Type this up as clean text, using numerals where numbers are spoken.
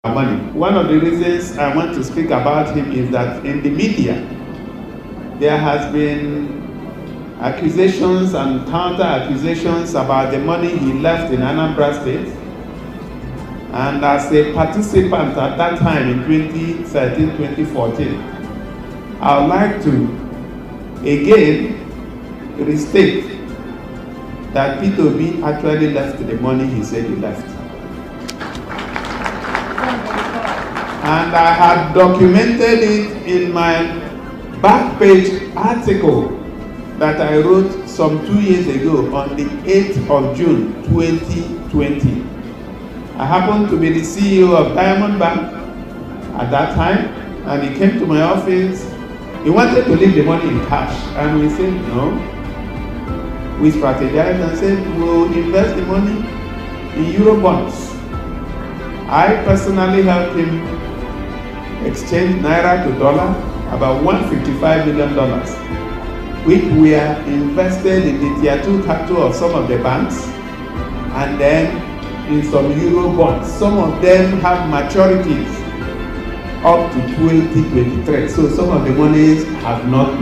money. One of the reasons I want to speak about him is that in the media, there has been accusations and counter-accusations about the money he left in Anambra State. And as a participant at that time in 2013-2014, I would like to again restate that Peter Obi actually left the money he said he left. And I had documented it in my back page article that I wrote some 2 years ago on the 8th of June 2020. I happened to be the CEO of Diamond Bank at that time, and he came to my office. He wanted to leave the money in cash, and we said no. We strategized and said we'll invest the money in EuroBonds. I personally helped him exchange naira to dollar, about $155 million, which were invested in the tier 2 capital of some of the banks, and then in some EuroBonds. Some of them have maturities up to 2023, so some of the monies have not